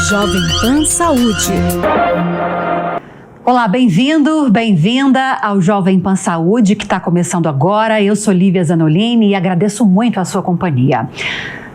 Jovem Pan Saúde. Olá, bem-vindo, bem-vinda ao Jovem Pan Saúde, que está começando agora. Eu sou Lívia Zanolini e agradeço muito a sua companhia.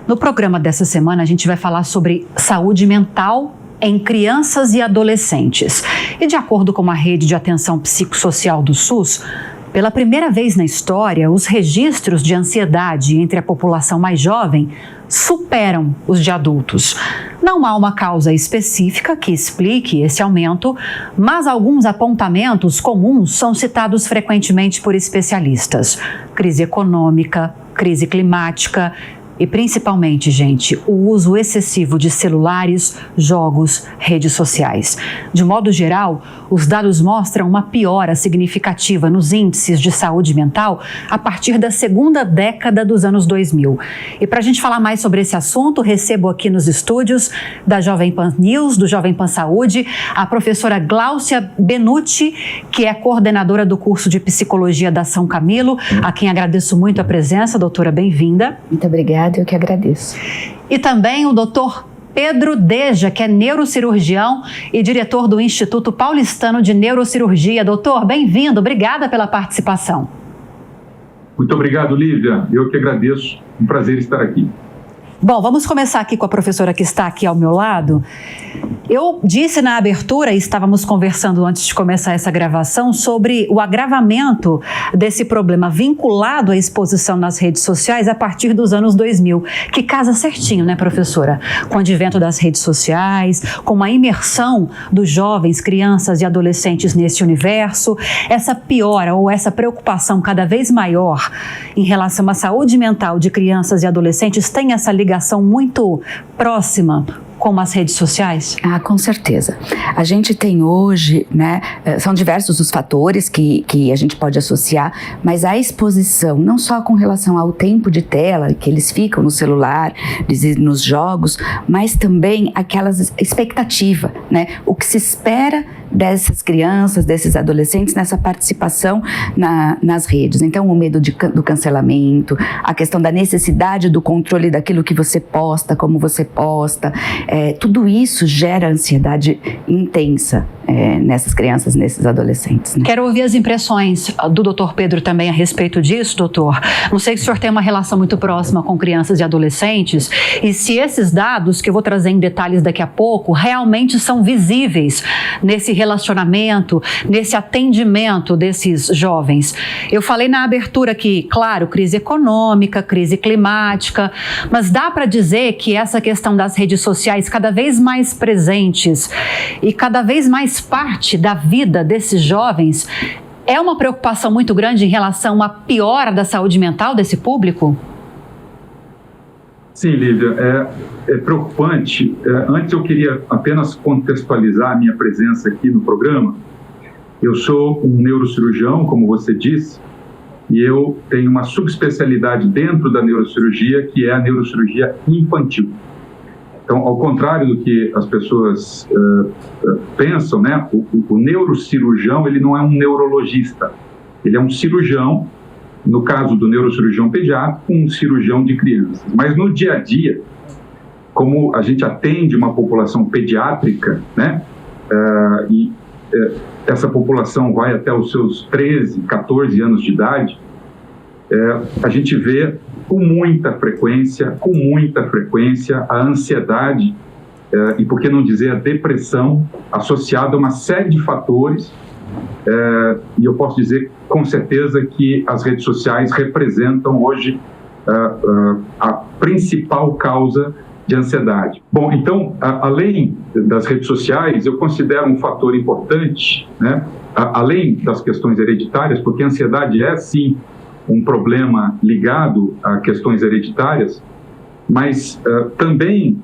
No programa dessa semana, a gente vai falar sobre saúde mental em crianças e adolescentes. E de acordo com a Rede de Atenção Psicossocial do SUS, pela primeira vez na história, os registros de ansiedade entre a população mais jovem superam os de adultos. Não há uma causa específica que explique esse aumento, mas alguns apontamentos comuns são citados frequentemente por especialistas: crise econômica, crise climática e, principalmente, gente, o uso excessivo de celulares, jogos, redes sociais. De modo geral, os dados mostram uma piora significativa nos índices de saúde mental a partir da segunda década dos anos 2000. E para a gente falar mais sobre esse assunto, recebo aqui nos estúdios da Jovem Pan News, do Jovem Pan Saúde, a professora Gláucia Benucci, que é coordenadora do curso de Psicologia da São Camilo, a quem agradeço muito a presença. Doutora, bem-vinda. Muito obrigada, eu que agradeço. E também o doutor Pedro Deja, que é neurocirurgião e diretor do Instituto Paulistano de Neurocirurgia. Doutor, bem-vindo, obrigada pela participação. Muito obrigado, Lívia. Eu que agradeço, um prazer estar aqui. Bom, vamos começar aqui com a professora que está aqui ao meu lado. Eu disse na abertura, e estávamos conversando antes de começar essa gravação, sobre o agravamento desse problema vinculado à exposição nas redes sociais a partir dos anos 2000, que casa certinho, né, professora? Com o advento das redes sociais, com a imersão dos jovens, crianças e adolescentes nesse universo, essa piora ou essa preocupação cada vez maior em relação à saúde mental de crianças e adolescentes tem essa ligação muito próxima com as redes sociais? Com certeza. A gente tem hoje, né, são diversos os fatores que a gente pode associar, mas a exposição, não só com relação ao tempo de tela, que eles ficam no celular, nos jogos, mas também aquela expectativa, né, o que se espera dessas crianças, desses adolescentes nessa participação nas redes. Então, o medo do cancelamento, a questão da necessidade do controle daquilo que você posta, como você posta, tudo isso gera ansiedade intensa nessas crianças, nesses adolescentes. Né? Quero ouvir as impressões do doutor Pedro também a respeito disso, doutor. Não sei se o senhor tem uma relação muito próxima com crianças e adolescentes e se esses dados, que eu vou trazer em detalhes daqui a pouco, realmente são visíveis nesse relacionamento, nesse atendimento desses jovens. Eu falei na abertura que, claro, crise econômica, crise climática, mas dá para dizer que essa questão das redes sociais cada vez mais presentes e cada vez mais parte da vida desses jovens é uma preocupação muito grande em relação à piora da saúde mental desse público? Sim, Lívia, é preocupante. Antes eu queria apenas contextualizar a minha presença aqui no programa. Eu sou um neurocirurgião, como você disse, e eu tenho uma subespecialidade dentro da neurocirurgia, que é a neurocirurgia infantil. Então, ao contrário do que as pessoas pensam, né, o neurocirurgião, ele não é um neurologista, ele é um cirurgião, no caso do neurocirurgião pediátrico, um cirurgião de crianças. Mas no dia a dia, como a gente atende uma população pediátrica, né, essa população vai até os seus 13, 14 anos de idade, a gente vê com muita frequência a ansiedade e, por que não dizer, a depressão associada a uma série de fatores, e eu posso dizer com certeza que as redes sociais representam hoje a principal causa de ansiedade. Bom, então, além das redes sociais, eu considero um fator importante, né, além das questões hereditárias, porque a ansiedade é, sim, um problema ligado a questões hereditárias, mas também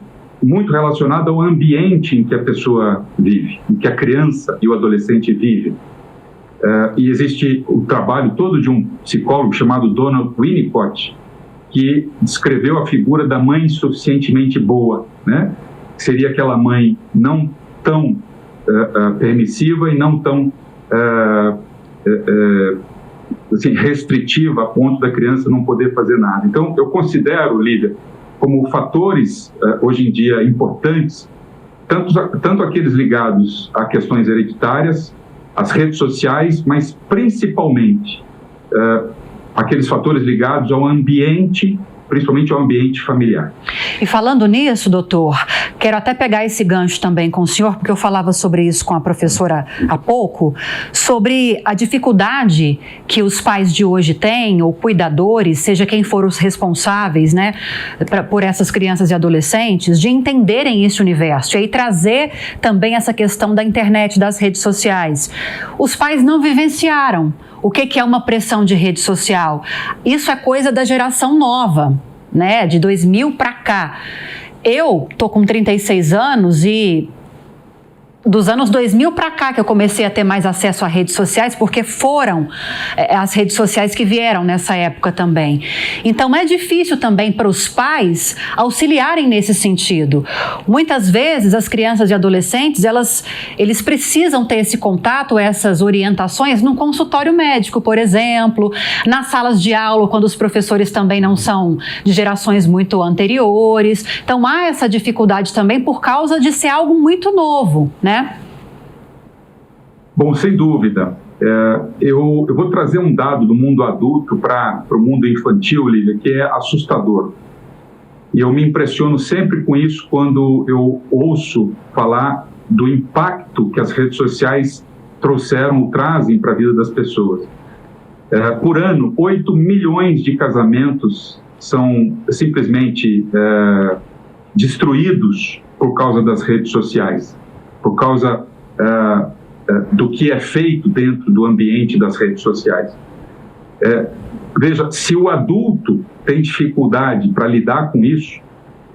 muito relacionado ao ambiente em que a pessoa vive, em que a criança e o adolescente vivem. E existe o trabalho todo de um psicólogo chamado Donald Winnicott, que descreveu a figura da mãe suficientemente boa, né? Seria aquela mãe não tão permissiva e não tão assim, restritiva a ponto da criança não poder fazer nada. Então, eu considero, Lívia, como fatores, hoje em dia, importantes, tanto aqueles ligados a questões hereditárias, às redes sociais, mas principalmente aqueles fatores ligados ao ambiente, principalmente ao ambiente familiar. E falando nisso, doutor, quero até pegar esse gancho também com o senhor, porque eu falava sobre isso com a professora há pouco, sobre a dificuldade que os pais de hoje têm, ou cuidadores, seja quem for os responsáveis, né, por essas crianças e adolescentes, de entenderem esse universo e aí trazer também essa questão da internet, das redes sociais. Os pais não vivenciaram o que é uma pressão de rede social. Isso é coisa da geração nova, né? De 2000 para cá. Eu tô com 36 anos e dos anos 2000 para cá que eu comecei a ter mais acesso a redes sociais, porque foram as redes sociais que vieram nessa época também. Então é difícil também para os pais auxiliarem nesse sentido. Muitas vezes as crianças e adolescentes, eles precisam ter esse contato, essas orientações num consultório médico, por exemplo, nas salas de aula, quando os professores também não são de gerações muito anteriores. Então há essa dificuldade também por causa de ser algo muito novo, né? Bom, sem dúvida. Eu vou trazer um dado do mundo adulto para o mundo infantil, Lívia, que é assustador. E eu me impressiono sempre com isso quando eu ouço falar do impacto que as redes sociais trouxeram ou trazem para a vida das pessoas. Por ano, 8 milhões de casamentos são simplesmente destruídos por causa das redes sociais, por causa do que é feito dentro do ambiente das redes sociais. Veja, se o adulto tem dificuldade para lidar com isso,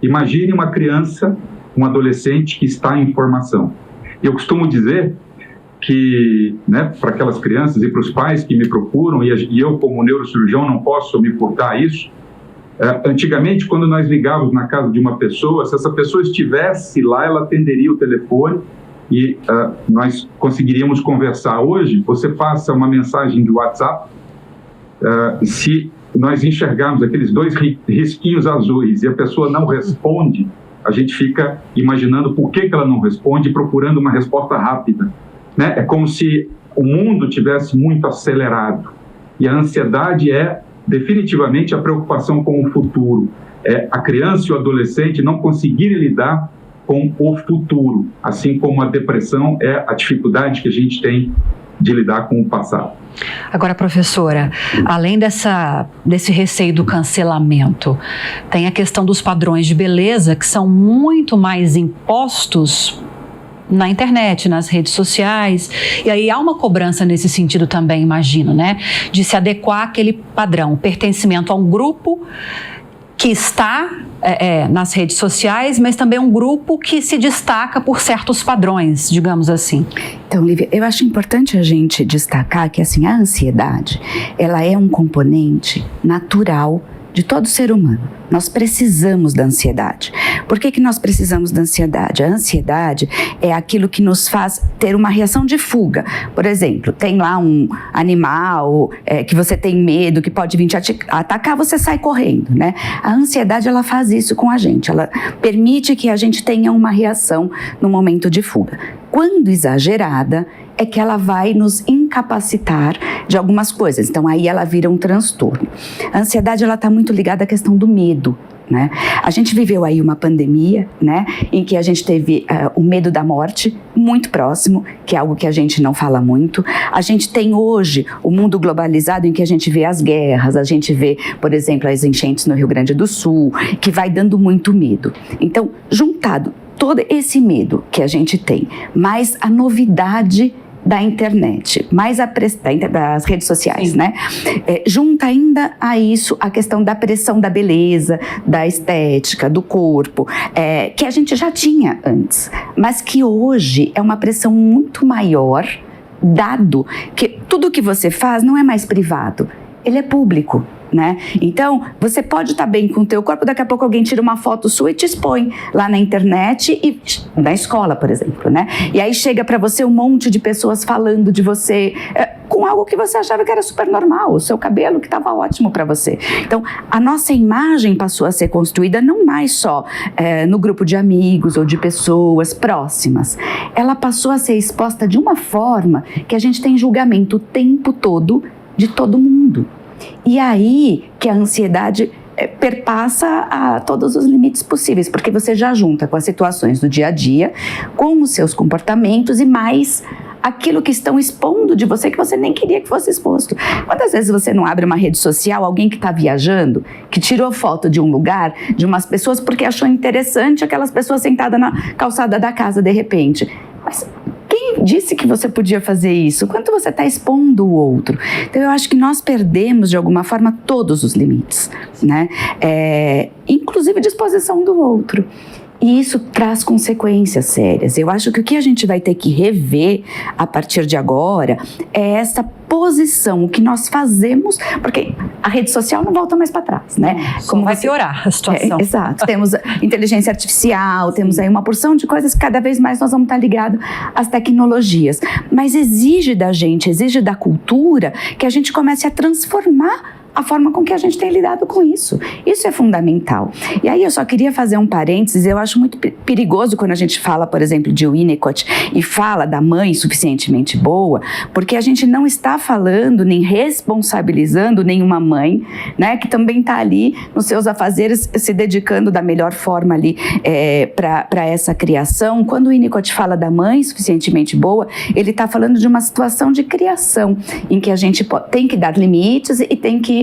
imagine uma criança, um adolescente que está em formação. Eu costumo dizer que, né, para aquelas crianças e para os pais que me procuram, e eu como neurocirurgião não posso me furtar a isso, antigamente, quando nós ligávamos na casa de uma pessoa, se essa pessoa estivesse lá, ela atenderia o telefone e nós conseguiríamos conversar. Hoje, você passa uma mensagem de WhatsApp, se nós enxergarmos aqueles 2 risquinhos azuis e a pessoa não responde, a gente fica imaginando por que ela não responde e procurando uma resposta rápida, né? É como se o mundo tivesse muito acelerado e a ansiedade é definitivamente a preocupação com o futuro. A criança e o adolescente não conseguirem lidar com o futuro, assim como a depressão é a dificuldade que a gente tem de lidar com o passado. Agora, professora, além desse receio do cancelamento, tem a questão dos padrões de beleza que são muito mais impostos na internet, nas redes sociais, e aí há uma cobrança nesse sentido também, imagino, né? De se adequar àquele padrão, pertencimento a um grupo que está nas redes sociais, mas também um grupo que se destaca por certos padrões, digamos assim. Então, Lívia, eu acho importante a gente destacar que assim, a ansiedade, ela é um componente natural de todo ser humano. Nós precisamos da ansiedade. Por que nós precisamos da ansiedade? A ansiedade é aquilo que nos faz ter uma reação de fuga. Por exemplo, tem lá um animal que você tem medo, que pode vir te atacar, você sai correndo, né? A ansiedade, ela faz isso com a gente. Ela permite que a gente tenha uma reação no momento de fuga. Quando exagerada, é que ela vai nos incapacitar de algumas coisas. Então, aí ela vira um transtorno. A ansiedade, ela está muito ligada à questão do medo, né? A gente viveu aí uma pandemia, né, em que a gente teve o medo da morte muito próximo, que é algo que a gente não fala muito. A gente tem hoje o mundo globalizado em que a gente vê as guerras, a gente vê, por exemplo, as enchentes no Rio Grande do Sul, que vai dando muito medo. Então, juntado todo esse medo que a gente tem, mais a novidade da internet, mais das redes sociais, né? Junta ainda a isso a questão da pressão da beleza, da estética, do corpo, que a gente já tinha antes, mas que hoje é uma pressão muito maior, dado que tudo que você faz não é mais privado, ele é público. Né? Então, você pode estar bem com o teu corpo, daqui a pouco alguém tira uma foto sua e te expõe lá na internet e na escola, por exemplo, né? E aí chega para você um monte de pessoas falando de você. com algo que você achava que era super normal, o seu cabelo que estava ótimo para você. Então, a nossa imagem passou a ser construída não mais só no grupo de amigos ou de pessoas próximas. Ela passou a ser exposta de uma forma que a gente tem julgamento o tempo todo de todo mundo. E aí que a ansiedade perpassa a todos os limites possíveis, porque você já junta com as situações do dia a dia, com os seus comportamentos e mais aquilo que estão expondo de você que você nem queria que fosse exposto. Quantas vezes você não abre uma rede social, alguém que está viajando, que tirou foto de um lugar, de umas pessoas, porque achou interessante aquelas pessoas sentadas na calçada da casa de repente. Mas quem disse que você podia fazer isso? Quanto você está expondo o outro? Então eu acho que nós perdemos de alguma forma todos os limites, né? Inclusive de exposição do outro. E isso traz consequências sérias. Eu acho que o que a gente vai ter que rever a partir de agora é essa posição, o que nós fazemos, porque a rede social não volta mais para trás, né? Como vai piorar a situação. Exato. Temos inteligência artificial, temos aí uma porção de coisas que cada vez mais nós vamos estar ligados às tecnologias. Mas exige da gente, exige da cultura que a gente comece a transformar a forma com que a gente tem lidado com isso. Isso é fundamental. E aí eu só queria fazer um parênteses, eu acho muito perigoso quando a gente fala, por exemplo, de Winnicott e fala da mãe suficientemente boa, porque a gente não está falando nem responsabilizando nenhuma mãe, né, que também está ali nos seus afazeres se dedicando da melhor forma ali para essa criação. Quando o Winnicott fala da mãe suficientemente boa, ele está falando de uma situação de criação, em que a gente tem que dar limites e tem que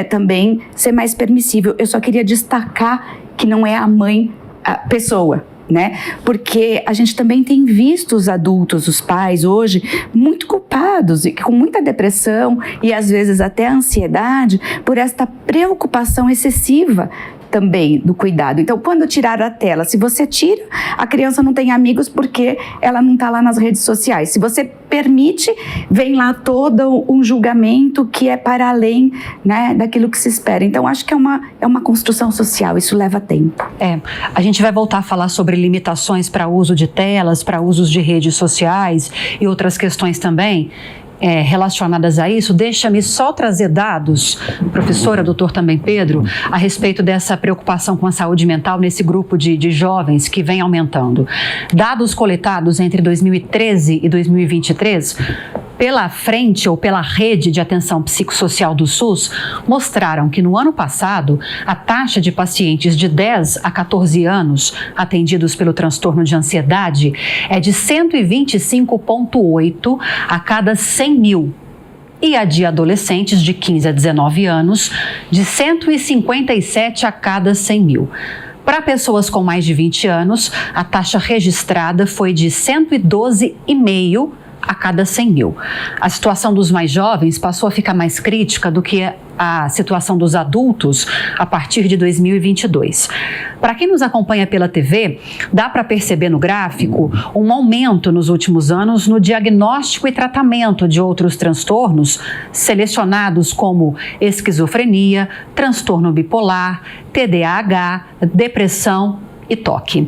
também ser mais permissível. Eu só queria destacar que não é a mãe a pessoa, né? Porque a gente também tem visto os adultos, os pais hoje, muito culpados e com muita depressão e às vezes até ansiedade por esta preocupação excessiva também do cuidado. Então, quando tirar a tela, se você tira, a criança não tem amigos porque ela não está lá nas redes sociais. Se você permite, vem lá todo um julgamento que é para além, né, daquilo que se espera. Então, acho que é uma construção social, isso leva tempo. A gente vai voltar a falar sobre limitações para uso de telas, para usos de redes sociais e outras questões também. Relacionadas a isso, deixa-me só trazer dados, professora, doutor também Pedro, a respeito dessa preocupação com a saúde mental nesse grupo de jovens que vem aumentando. Dados coletados entre 2013 e 2023 pela frente ou pela rede de atenção psicossocial do SUS mostraram que no ano passado a taxa de pacientes de 10 a 14 anos atendidos pelo transtorno de ansiedade é de 125,8 a cada 100 mil. E a de adolescentes de 15 a 19 anos, de 157 a cada 100 mil. Para pessoas com mais de 20 anos, a taxa registrada foi de 112,5 a cada 100 mil. A situação dos mais jovens passou a ficar mais crítica do que a situação dos adultos a partir de 2022. Para quem nos acompanha pela TV, dá para perceber no gráfico um aumento nos últimos anos no diagnóstico e tratamento de outros transtornos selecionados como esquizofrenia, transtorno bipolar, TDAH, depressão e TOC.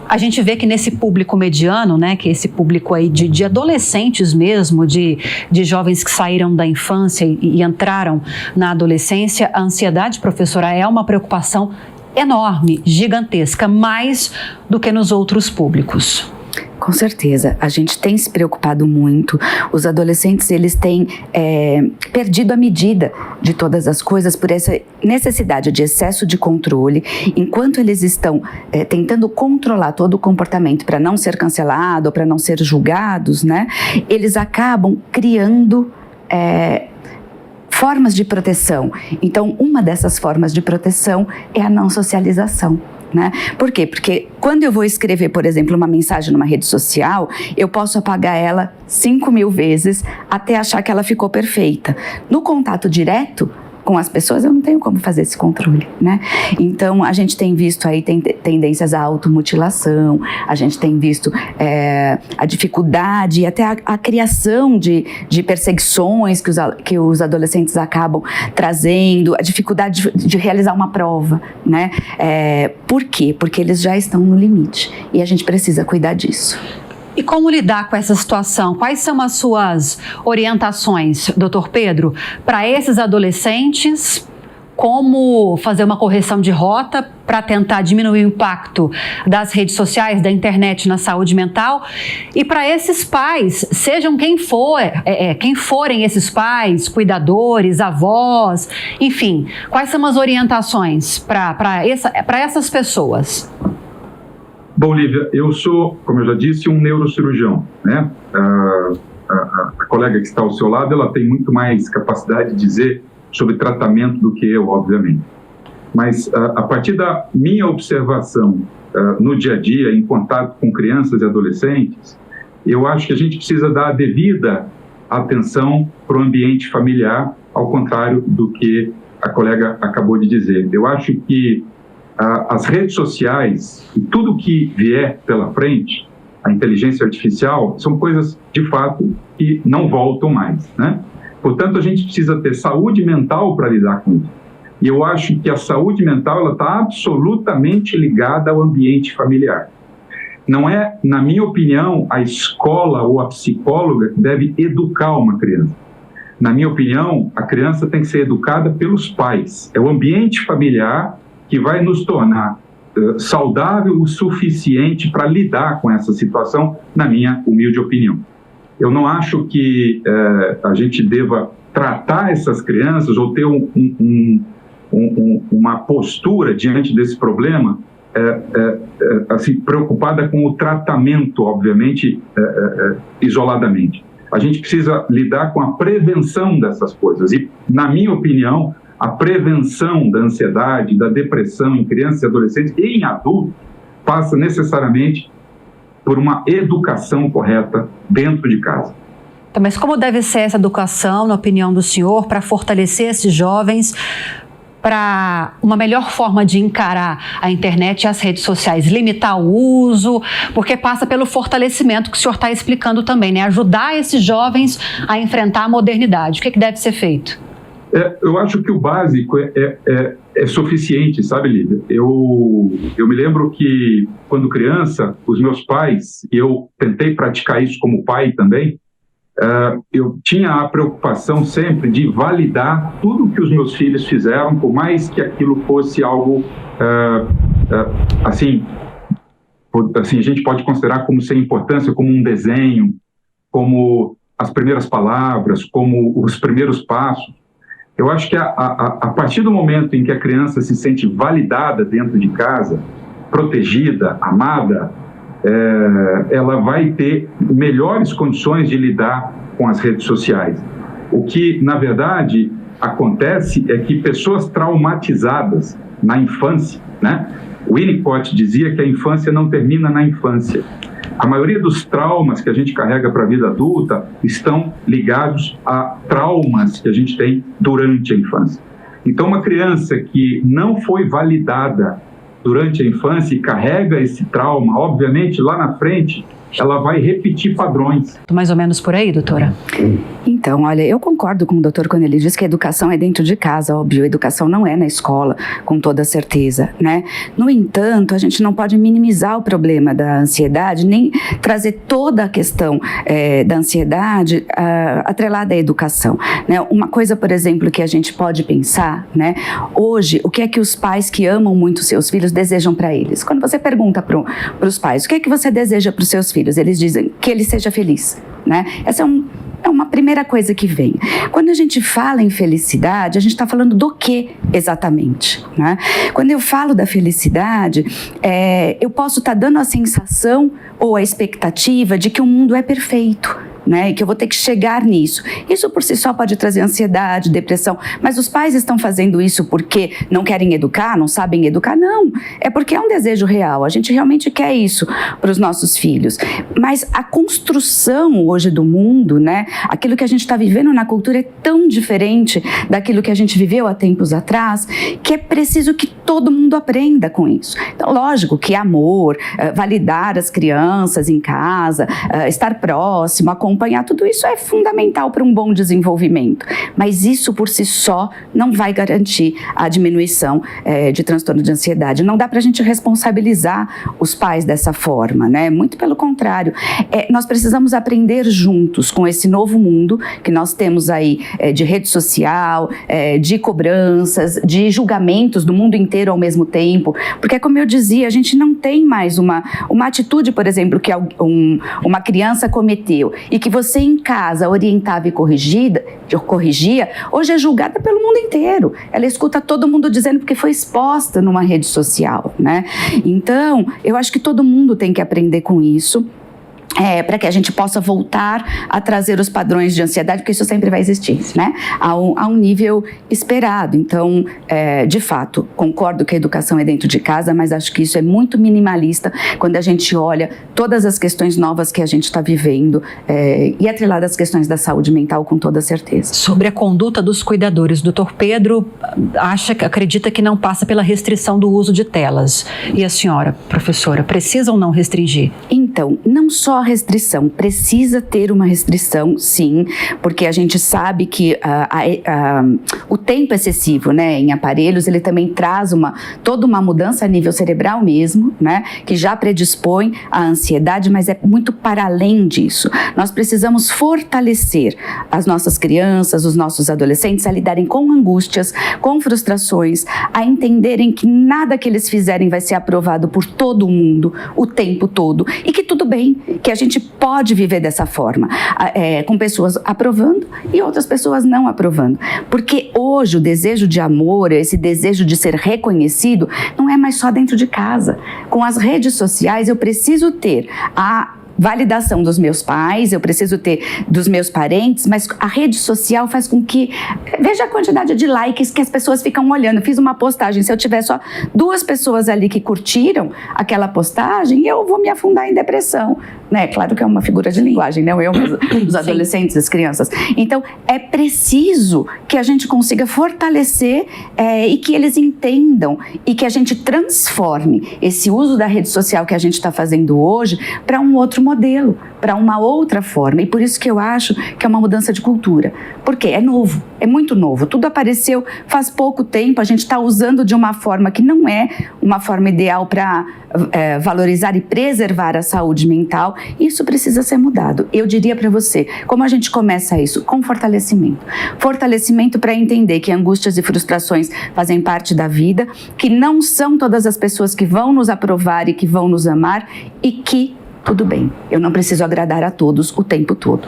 A gente vê que nesse público mediano, né, que é esse público aí de adolescentes mesmo, de jovens que saíram da infância e entraram na adolescência, a ansiedade, professora, é uma preocupação enorme, gigantesca, mais do que nos outros públicos. Com certeza, a gente tem se preocupado muito. Os adolescentes, eles têm perdido a medida de todas as coisas por essa necessidade de excesso de controle. Enquanto eles estão tentando controlar todo o comportamento para não ser cancelado, para não ser julgados, né? Eles acabam criando formas de proteção. Então, uma dessas formas de proteção é a não socialização. Né? Por quê? Porque quando eu vou escrever, por exemplo, uma mensagem numa rede social, eu posso apagar ela 5.000 vezes até achar que ela ficou perfeita. No contato direto com as pessoas, eu não tenho como fazer esse controle, né? Então, a gente tem visto aí tendências à automutilação, a gente tem visto a dificuldade e até a criação de perseguições que os adolescentes acabam trazendo, a dificuldade de realizar uma prova, né? Por quê? Porque eles já estão no limite e a gente precisa cuidar disso. E como lidar com essa situação? Quais são as suas orientações, doutor Pedro, para esses adolescentes? Como fazer uma correção de rota para tentar diminuir o impacto das redes sociais, da internet na saúde mental? E para esses pais, sejam quem forem esses pais, cuidadores, avós, enfim, quais são as orientações para essas pessoas? Bom, Lívia, eu sou, como eu já disse, um neurocirurgião, né? A colega que está ao seu lado, ela tem muito mais capacidade de dizer sobre tratamento do que eu, obviamente. Mas a partir da minha observação no dia a dia, em contato com crianças e adolescentes, eu acho que a gente precisa dar a devida atenção para o ambiente familiar, ao contrário do que a colega acabou de dizer. Eu acho que as redes sociais e tudo que vier pela frente, a inteligência artificial, são coisas, de fato, que não voltam mais, né? Portanto, a gente precisa ter saúde mental para lidar com isso. E eu acho que a saúde mental está absolutamente ligada ao ambiente familiar. Não é, na minha opinião, a escola ou a psicóloga que deve educar uma criança. Na minha opinião, a criança tem que ser educada pelos pais. É o ambiente familiar que vai nos tornar saudável o suficiente para lidar com essa situação, na minha humilde opinião. Eu não acho que a gente deva tratar essas crianças ou ter uma postura diante desse problema assim, preocupada com o tratamento, obviamente, isoladamente. A gente precisa lidar com a prevenção dessas coisas. E, na minha opinião, a prevenção da ansiedade, da depressão em crianças e adolescentes e em adultos passa necessariamente por uma educação correta dentro de casa. Mas como deve ser essa educação, na opinião do senhor, para fortalecer esses jovens para uma melhor forma de encarar a internet e as redes sociais? Limitar o uso, porque passa pelo fortalecimento que o senhor está explicando também, né? Ajudar esses jovens a enfrentar a modernidade. O que deve ser feito? Eu acho que o básico é suficiente, sabe, Lívia? Eu me lembro que, quando criança, os meus pais, e eu tentei praticar isso como pai também, eu tinha a preocupação sempre de validar tudo que os meus filhos fizeram, por mais que aquilo fosse algo, assim, a gente pode considerar como sem importância, como um desenho, como as primeiras palavras, como os primeiros passos. Eu acho que a partir do momento em que a criança se sente validada dentro de casa, protegida, amada, ela vai ter melhores condições de lidar com as redes sociais. O que, na verdade, acontece é que pessoas traumatizadas na infância, né? O Winnicott dizia que a infância não termina na infância. A maioria dos traumas que a gente carrega para a vida adulta estão ligados a traumas que a gente tem durante a infância. Então, uma criança que não foi validada durante a infância e carrega esse trauma, obviamente, lá na frente, ela vai repetir padrões. Mais ou menos por aí, doutora? Então, olha, eu concordo com o doutor quando ele diz que a educação é dentro de casa, óbvio, a educação não é na escola, com toda certeza, né? No entanto, a gente não pode minimizar o problema da ansiedade, nem trazer toda a questão da ansiedade atrelada à educação, né? Uma coisa, por exemplo, que a gente pode pensar, né? Hoje, o que é que os pais que amam muito seus filhos desejam para eles? Quando você pergunta para os pais, o que é que você deseja para os seus filhos? Eles dizem que ele seja feliz, né? Essa é uma primeira coisa que vem. Quando a gente fala em felicidade, a gente está falando do que exatamente, né? Quando eu falo da felicidade, eu posso estar dando a sensação ou a expectativa de que o mundo é perfeito, né? E que eu vou ter que chegar nisso. Isso por si só pode trazer ansiedade, depressão, mas os pais estão fazendo isso porque não querem educar, não sabem educar? Não, é porque é um desejo real, a gente realmente quer isso para os nossos filhos. Mas a construção hoje do mundo, né? Aquilo que a gente está vivendo na cultura é tão diferente daquilo que a gente viveu há tempos atrás, que é preciso que todo mundo aprenda com isso. Então, lógico que amor, validar as crianças em casa, estar próximo, acompanhar acompanhar tudo isso é fundamental para um bom desenvolvimento, mas isso por si só não vai garantir a diminuição de transtorno de ansiedade. Não dá para a gente responsabilizar os pais dessa forma, né? Muito pelo contrário, nós precisamos aprender juntos com esse novo mundo que nós temos aí de rede social, de cobranças, de julgamentos do mundo inteiro ao mesmo tempo, porque como eu dizia, a gente não tem mais uma atitude, por exemplo, que uma criança cometeu e que você em casa orientava e corrigia, hoje é julgada pelo mundo inteiro. Ela escuta todo mundo dizendo porque foi exposta numa rede social, né? Então, eu acho que todo mundo tem que aprender com isso. Para que a gente possa voltar a trazer os padrões de ansiedade, porque isso sempre vai existir, né? A um nível esperado. Então, de fato, concordo que a educação é dentro de casa, mas acho que isso é muito minimalista quando a gente olha todas as questões novas que a gente está vivendo e atrelado às questões da saúde mental, com toda certeza. Sobre a conduta dos cuidadores, o Dr. Pedro acredita que não passa pela restrição do uso de telas. E a senhora, professora, precisa ou não restringir? Então, não só restrição, precisa ter uma restrição, sim, porque a gente sabe que o tempo excessivo, né, em aparelhos, ele também traz toda uma mudança a nível cerebral mesmo, né, que já predispõe à ansiedade, mas é muito para além disso. Nós precisamos fortalecer as nossas crianças, os nossos adolescentes a lidarem com angústias, com frustrações, a entenderem que nada que eles fizerem vai ser aprovado por todo mundo, o tempo todo, e que tudo bem, que a gente pode viver dessa forma, com pessoas aprovando e outras pessoas não aprovando. Porque hoje o desejo de amor, esse desejo de ser reconhecido, não é mais só dentro de casa. Com as redes sociais eu preciso ter a validação dos meus pais, eu preciso ter dos meus parentes, mas a rede social faz com que, veja a quantidade de likes que as pessoas ficam olhando. Fiz uma postagem, se eu tiver só 2 pessoas ali que curtiram aquela postagem, eu vou me afundar em depressão, né? Claro que é uma figura de linguagem, não eu, mas os adolescentes, as crianças. Então, é preciso que a gente consiga fortalecer e que eles entendam e que a gente transforme esse uso da rede social que a gente está fazendo hoje para um outro modelo, para uma outra forma. E por isso que eu acho que é uma mudança de cultura. Porque é novo, é muito novo. Tudo apareceu faz pouco tempo, a gente está usando de uma forma que não é uma forma ideal para valorizar e preservar a saúde mental. Isso precisa ser mudado. Eu diria para você, como a gente começa isso? Com fortalecimento. Fortalecimento para entender que angústias e frustrações fazem parte da vida, que não são todas as pessoas que vão nos aprovar e que vão nos amar e que tudo bem, eu não preciso agradar a todos o tempo todo.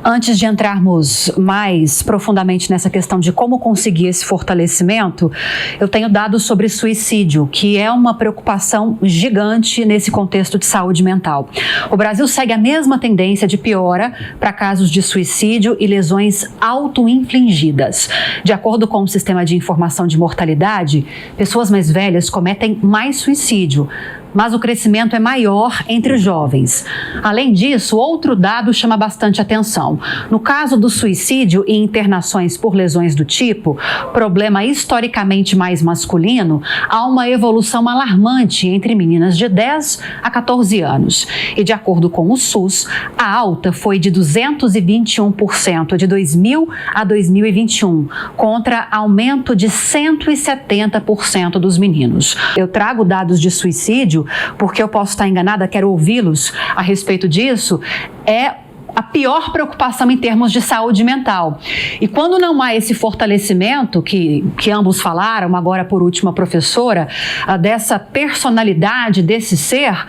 Antes de entrarmos mais profundamente nessa questão de como conseguir esse fortalecimento, eu tenho dados sobre suicídio, que é uma preocupação gigante nesse contexto de saúde mental. O Brasil segue a mesma tendência de piora para casos de suicídio e lesões auto-infligidas. De acordo com o Sistema de Informação de Mortalidade, pessoas mais velhas cometem mais suicídio, mas o crescimento é maior entre os jovens. Além disso, outro dado chama bastante atenção. No caso do suicídio e internações por lesões do tipo, problema historicamente mais masculino, há uma evolução alarmante entre meninas de 10 a 14 anos. E de acordo com o SUS, a alta foi de 221% de 2000 a 2021, contra aumento de 170% dos meninos. Eu trago dados de suicídio porque eu posso estar enganada, quero ouvi-los a respeito disso. É a pior preocupação em termos de saúde mental. E quando não há esse fortalecimento, que ambos falaram, agora por último a professora, dessa personalidade, desse ser,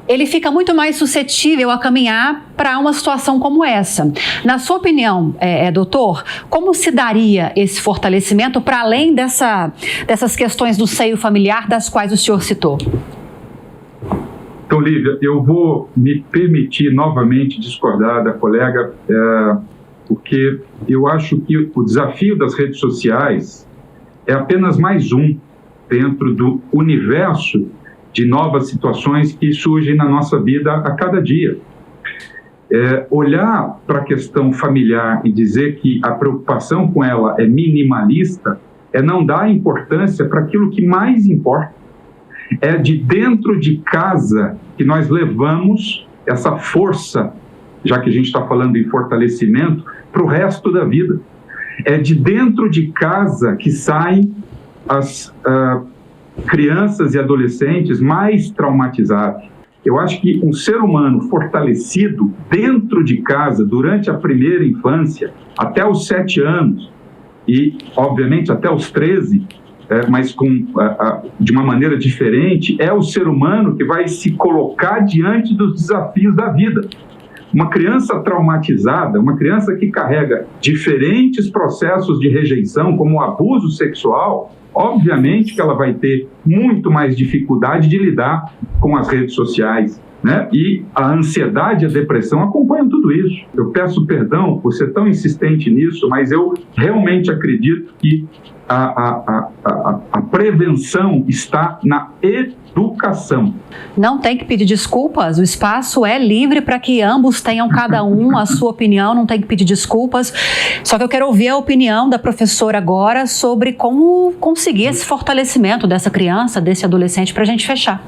ele fica muito mais suscetível a caminhar para uma situação como essa. Na sua opinião, doutor, como se daria esse fortalecimento para além dessas questões do seio familiar das quais o senhor citou? Então, Lívia, eu vou me permitir novamente discordar da colega, porque eu acho que o desafio das redes sociais é apenas mais um dentro do universo de novas situações que surgem na nossa vida a cada dia. Olhar para a questão familiar e dizer que a preocupação com ela é minimalista é não dar importância para aquilo que mais importa. É de dentro de casa que nós levamos essa força já que a gente está falando em fortalecimento, para o resto da vida. É de dentro de casa que saem as crianças e adolescentes mais traumatizados. Eu acho que um ser humano fortalecido dentro de casa, durante a primeira infância, até os 7 anos, e, obviamente, até os 13, mas de uma maneira diferente, é o ser humano que vai se colocar diante dos desafios da vida. Uma criança traumatizada, uma criança que carrega diferentes processos de rejeição, como o abuso sexual, obviamente que ela vai ter muito mais dificuldade de lidar com as redes sociais, né? E a ansiedade e a depressão acompanham tudo isso. Eu peço perdão por ser tão insistente nisso, mas eu realmente acredito que a prevenção está na educação. Não tem que pedir desculpas, o espaço é livre para que ambos tenham cada um a sua opinião, não tem que pedir desculpas. Só que eu quero ouvir a opinião da professora agora sobre como conseguir esse fortalecimento dessa criança, desse adolescente, para a gente fechar.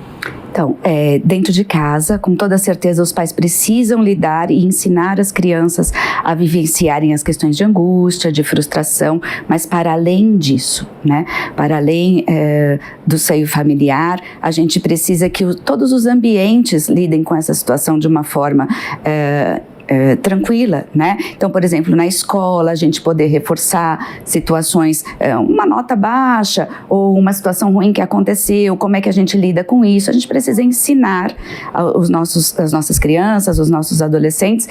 Então, dentro de casa, com toda certeza, os pais precisam lidar e ensinar as crianças a vivenciarem as questões de angústia, de frustração, mas para além disso, né? Para além do seio familiar, a gente precisa que todos os ambientes lidem com essa situação de uma forma tranquila, né? Então, por exemplo, na escola, a gente poder reforçar situações, uma nota baixa ou uma situação ruim que aconteceu, como é que a gente lida com isso. A gente precisa ensinar as nossas crianças, os nossos adolescentes,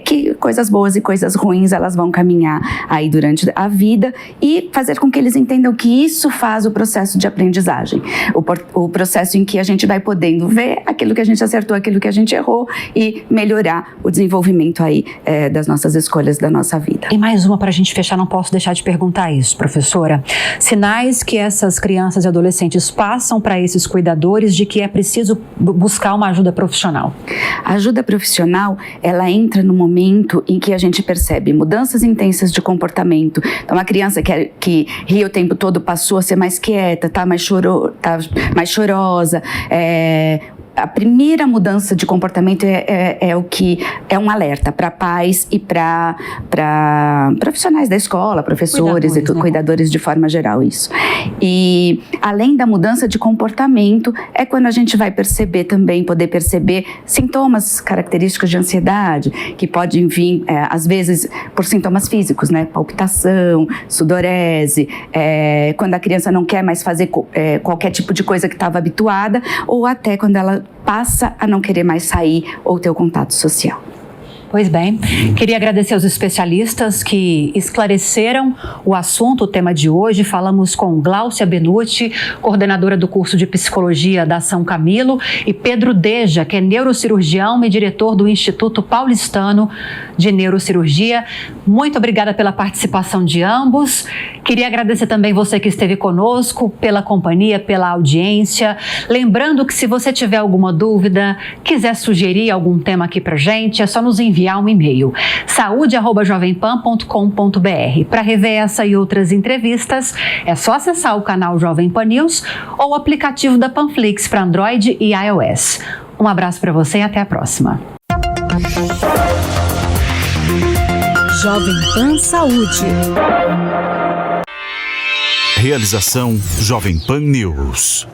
que coisas boas e coisas ruins elas vão caminhar aí durante a vida e fazer com que eles entendam que isso faz o processo de aprendizagem, o processo em que a gente vai podendo ver aquilo que a gente acertou, aquilo que a gente errou e melhorar o desenvolvimento aí das nossas escolhas da nossa vida. E mais uma para a gente fechar, não posso deixar de perguntar isso, professora. Sinais que essas crianças e adolescentes passam para esses cuidadores de que é preciso buscar uma ajuda profissional. A ajuda profissional, ela entra no momento em que a gente percebe mudanças intensas de comportamento. Então, uma criança que ria o tempo todo passou a ser mais quieta, tá mais chorosa, a primeira mudança de comportamento é o que é um alerta para pais e para profissionais da escola, professores cuidadores de forma geral, isso. E além da mudança de comportamento, é quando a gente vai poder perceber sintomas característicos de ansiedade, que podem vir, às vezes, por sintomas físicos, né? Palpitação, sudorese, quando a criança não quer mais fazer qualquer tipo de coisa que estava habituada, ou até quando ela passa a não querer mais sair ou ter o contato social. Pois bem, queria agradecer aos especialistas que esclareceram o assunto, o tema de hoje. Falamos com Gláucia Benucci, coordenadora do curso de Psicologia da São Camilo, e Pedro Deja, que é neurocirurgião e diretor do Instituto Paulistano de Neurocirurgia. Muito obrigada pela participação de ambos. Queria agradecer também você que esteve conosco, pela companhia, pela audiência. Lembrando que se você tiver alguma dúvida, quiser sugerir algum tema aqui pra gente, é só nos enviar um e-mail, saude@jovempan.com.br. Para rever essa e outras entrevistas, é só acessar o canal Jovem Pan News ou o aplicativo da Panflix para Android e iOS. Um abraço para você e até a próxima. Jovem Pan Saúde. Realização Jovem Pan News.